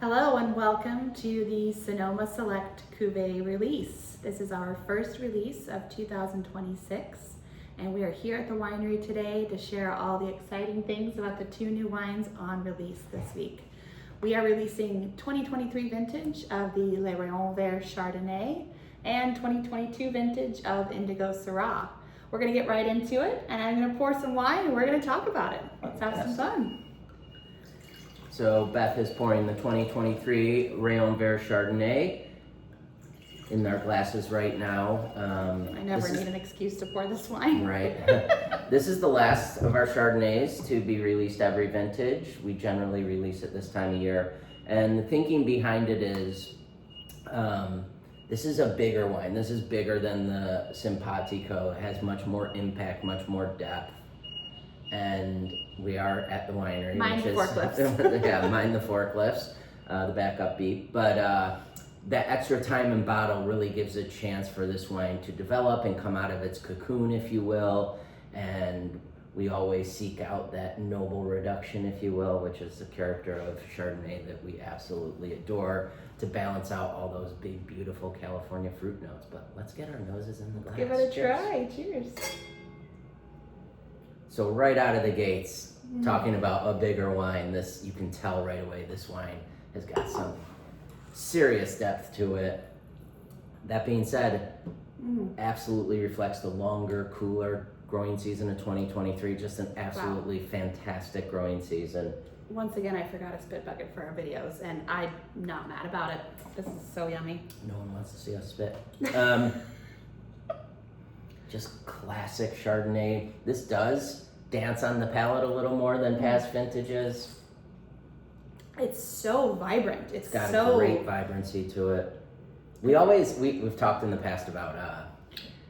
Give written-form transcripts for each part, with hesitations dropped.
Hello and welcome to the Sonoma Select Cuvée release. This is our first release of 2026 and we are here at the winery today to share all the exciting things about the two new wines on release this week. We are releasing 2023 vintage of the Rayon-Vert Chardonnay and 2022 vintage of Indigo Syrah. We're going to get right into it and I'm going to pour some wine and we're going to talk about it. Let's have some fun. So Beth is pouring the 2023 Rayon-Vert Chardonnay in our glasses right now. I never need an excuse to pour this wine. Right. This is the last of our Chardonnays to be released every vintage. We generally release it this time of year. And the thinking behind it is, this is a bigger wine. This is bigger than the Simpatico. It has much more impact, much more depth. And we are at the winery. Mind the forklifts. Yeah, mind the forklifts, the backup beep. But that extra time in bottle really gives a chance for this wine to develop and come out of its cocoon, if you will. And we always seek out that noble reduction, if you will, which is the character of Chardonnay that we absolutely adore, to balance out all those big, beautiful California fruit notes. But let's get our noses in the glass. Give it a try. Cheers. So right out of the gates, talking about a bigger wine, this, you can tell right away this wine has got some serious depth to it. That being said, absolutely reflects the longer, cooler growing season of 2023. Just an absolutely fantastic growing season. Once again, I forgot a spit bucket for our videos, and I'm not mad about it. This is so yummy. No one wants to see us spit. Just classic Chardonnay. This does dance on the palate a little more than past vintages. It's so vibrant. It's got a great vibrancy to it. We've talked in the past about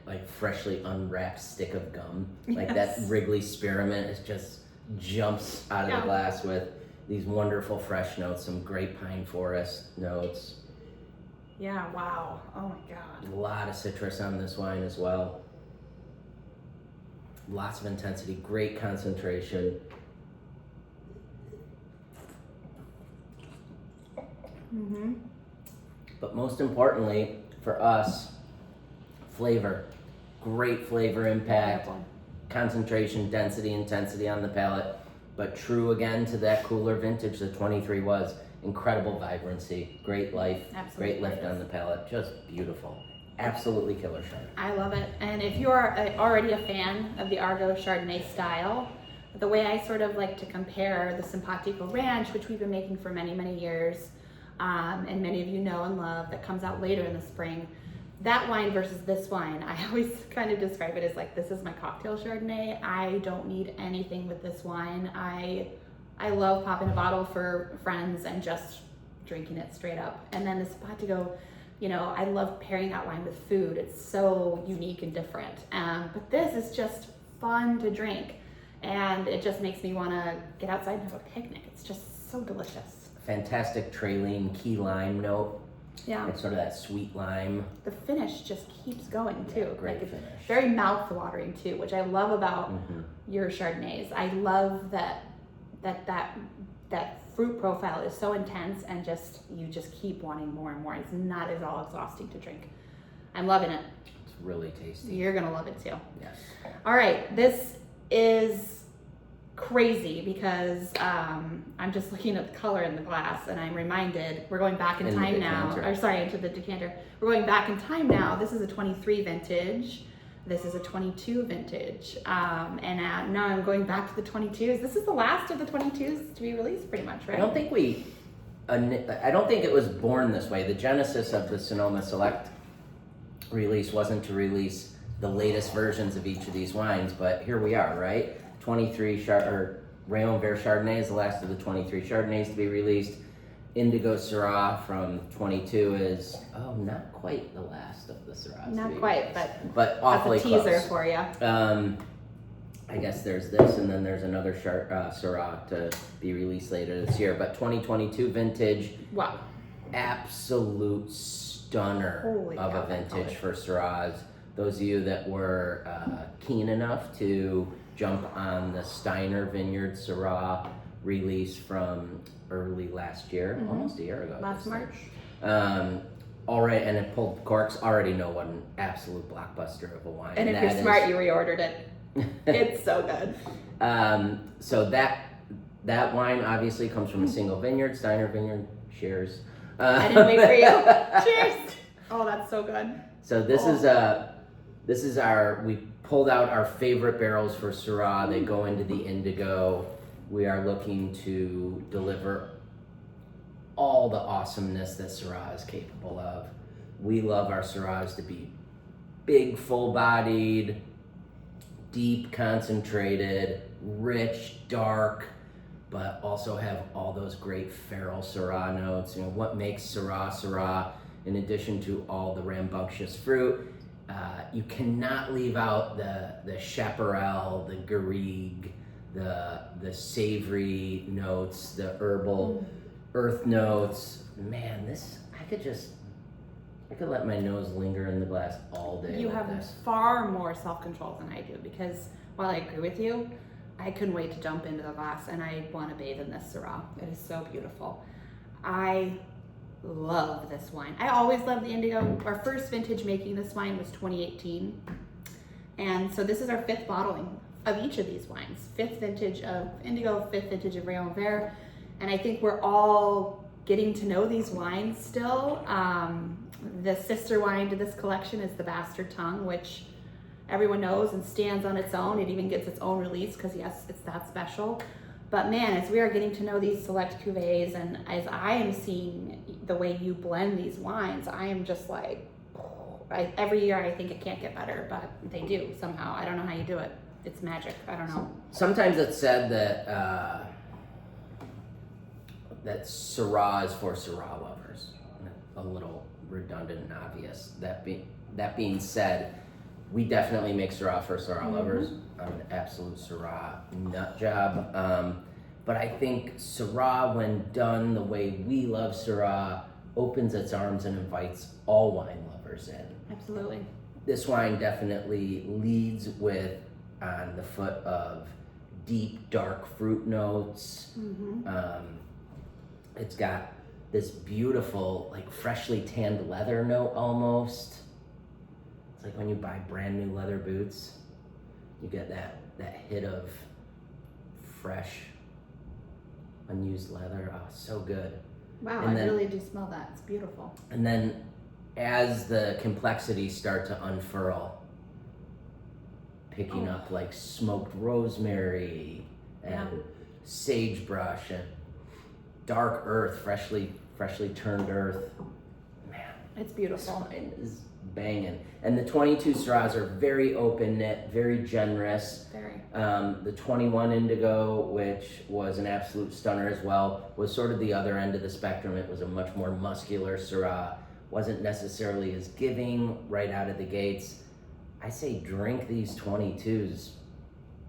like freshly unwrapped stick of gum. Like that Wrigley Spearmint is just jumps out of the glass with these wonderful fresh notes, some great pine forest notes. Yeah, wow. Oh my God. A lot of citrus on this wine as well. Lots of intensity, great concentration. But most importantly, for us, flavor. Great flavor impact, concentration, density, intensity on the palate. But true again to that cooler vintage the 23 was. Incredible vibrancy, great life, great lift on the palate, just beautiful. Absolutely killer Chardonnay. I love it. And if you are already a fan of the Argot Chardonnay style, the way I sort of like to compare the Simpatico Ranch, which we've been making for many, many years, and many of you know and love, that comes out later in the spring, that wine versus this wine, I always kind of describe it as like, this is my cocktail Chardonnay. I don't need anything with this wine. I love popping a bottle for friends and just drinking it straight up. And then the Simpatico, you know, I love pairing that wine with food. It's so unique and different. But this is just fun to drink. And it just makes me want to get outside and have a picnic. It's just so delicious. Fantastic praline key lime note. Yeah. It's sort of that sweet lime. The finish just keeps going too. Yeah, great like finish. Very mouth-watering too, which I love about your Chardonnays. I love that fruit profile is so intense and you just keep wanting more and more. It's not at all exhausting to drink. I'm loving it. It's really tasty. You're gonna love it too. Yes. All right, this is crazy because I'm just looking at the color in the glass and I'm reminded we're going back in time now. Or sorry, into the decanter. We're going back in time now. This is a 23 vintage. This is a 22 vintage. And now I'm going back to the 22s. This is the last of the 22s to be released pretty much, right? I don't think it was born this way. The genesis of the Sonoma Select release wasn't to release the latest versions of each of these wines, but here we are, right? 23 Rayon-Vert Chardonnay is the last of the 23 Chardonnays to be released. Indigo Syrah from 22 is, not quite the last of the Syrahs. Not quite, but awfully that's a teaser close. for you. I guess there's this, and then there's another Syrah to be released later this year. But 2022 vintage, wow, absolute stunner of a vintage for Syrahs. Those of you that were keen enough to jump on the Steiner Vineyard Syrah release from early last year, almost a year ago. Last March. Already, and it pulled corks. Already know what an absolute blockbuster of a wine. And if you're smart, you reordered it. It's so good. So that wine obviously comes from a single vineyard, Steiner Vineyard. Cheers. I didn't wait for you. Cheers. Oh, that's so good. So this is we pulled out our favorite barrels for Syrah. They go into the Indigo. We are looking to deliver all the awesomeness that Syrah is capable of. We love our Syrahs to be big, full-bodied, deep, concentrated, rich, dark, but also have all those great feral Syrah notes. You know, what makes Syrah Syrah, in addition to all the rambunctious fruit, you cannot leave out the chaparral, the garrigue, the savory notes, the herbal earth notes. Man, I could let my nose linger in the glass all day. You have far more self-control than I do, because while I agree with you, I couldn't wait to jump into the glass and I want to bathe in this Syrah. It is so beautiful. I love this wine. I always loved the Indigo. Our first vintage making this wine was 2018. And so this is our 5th bottling of each of these wines. 5th vintage of Indigo, 5th vintage of Rayon-Vert. And I think we're all getting to know these wines still. The sister wine to this collection is the Bastard Tongue, which everyone knows and stands on its own. It even gets its own release because, yes, it's that special. But man, as we are getting to know these select cuvées, and as I am seeing the way you blend these wines, I am just like, every year I think it can't get better, but they do somehow. I don't know how you do it. It's magic. I don't know. Sometimes it's said that that Syrah is for Syrah lovers. A little redundant and obvious. That being said, we definitely make Syrah for Syrah lovers. I'm an absolute Syrah nut job. But I think Syrah, when done the way we love Syrah, opens its arms and invites all wine lovers in. Absolutely. This wine definitely leads with on the foot of deep, dark fruit notes. It's got this beautiful, like freshly tanned leather note almost. It's like when you buy brand new leather boots, you get that hit of fresh, unused leather. Oh, so good. Wow, And I then- really do smell that. It's beautiful. And then as the complexities start to unfurl, picking up like smoked rosemary and sagebrush and dark earth, freshly freshly turned earth. Man, It's beautiful. this wine is banging. And the 22 Syrahs are very open knit, very generous. Very. The 21 Indigo, which was an absolute stunner as well, was sort of the other end of the spectrum. It was a much more muscular Syrah. Wasn't necessarily as giving right out of the gates. I say drink these 22s.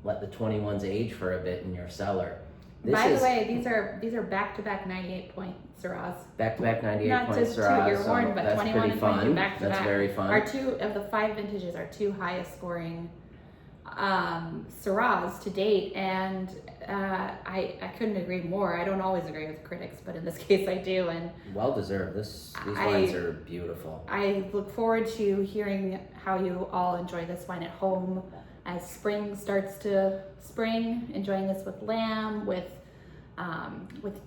Let the 21s age for a bit in your cellar. By the way, these are back-to-back 98-point Syrahs. Back-to-back 98 Not point to Syrahs. your horn, but that's 21 pretty and fun. 22 back-to-back. That's very fun. Our two of the 5 vintages are 2 highest scoring Syrahs to date, and I couldn't agree more. I don't always agree with critics, but in this case I do, and Well deserved. These wines are beautiful. I look forward to hearing how you all enjoy this wine at home as spring starts to spring, enjoying this with lamb, with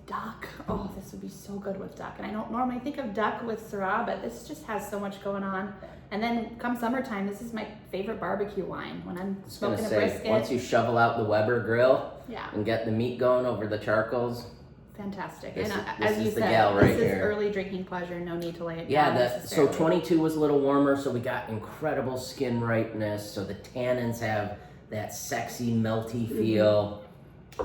duck. Oh, this would be so good with duck. And I don't normally think of duck with Syrah, but this just has so much going on. And then come summertime, this is my favorite barbecue wine when I'm smoking a brisket. Once you shovel out the Weber grill Yeah, and get the meat going over the charcoals. fantastic. This And is- as this you is the said, gal right this is here. early drinking pleasure. No need to lay it Yeah, down so necessarily. 22 was a little warmer, so we got incredible skin ripeness. So the tannins have that sexy, melty feel,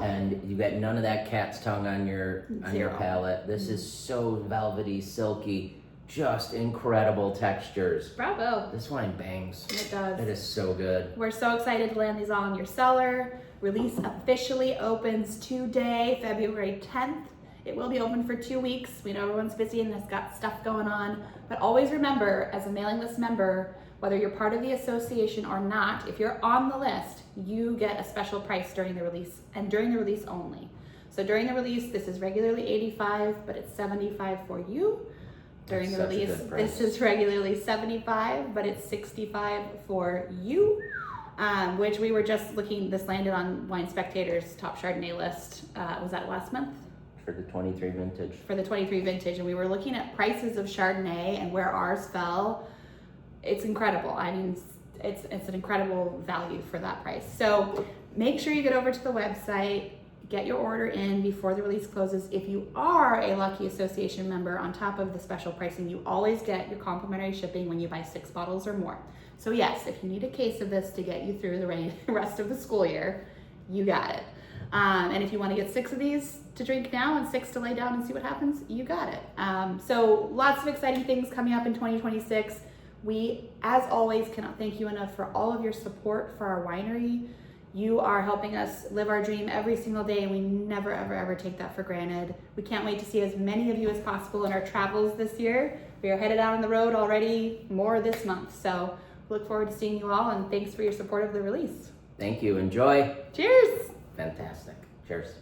and you get none of that cat's tongue on your Zero. palate. This is so velvety, silky, just incredible textures. Bravo. This wine bangs. It does. It is so good. We're so excited to land these all in your cellar. Release officially opens today, February 10th. It will be open for 2 weeks. We know everyone's busy and has got stuff going on, but always remember, as a mailing list member, whether you're part of the association or not, if you're on the list, you get a special price during the release and during the release only. So during the release, this is regularly $85, but it's $75 for you. During the That's such a release, good price. this is regularly $75, but it's $65 for you. Which we were just looking, this landed on Wine Spectator's top Chardonnay list. Was that last month? For the 23 vintage. For the 23 vintage, and we were looking at prices of Chardonnay and where ours fell. It's incredible. I mean, it's an incredible value for that price. So make sure you get over to the website, get your order in before the release closes. If you are a Lucky Association member, on top of the special pricing, you always get your complimentary shipping when you buy 6 bottles or more. So yes, if you need a case of this to get you through the rest of the school year, you got it. And if you want to get 6 of these to drink now and 6 to lay down and see what happens, you got it. So lots of exciting things coming up in 2026. We, as always, cannot thank you enough for all of your support for our winery. You are helping us live our dream every single day, and we never, ever, ever take that for granted. We can't wait to see as many of you as possible in our travels this year. We are headed out on the road already, more this month. So look forward to seeing you all, and thanks for your support of the release. Thank you. Enjoy. Cheers. Fantastic. Cheers.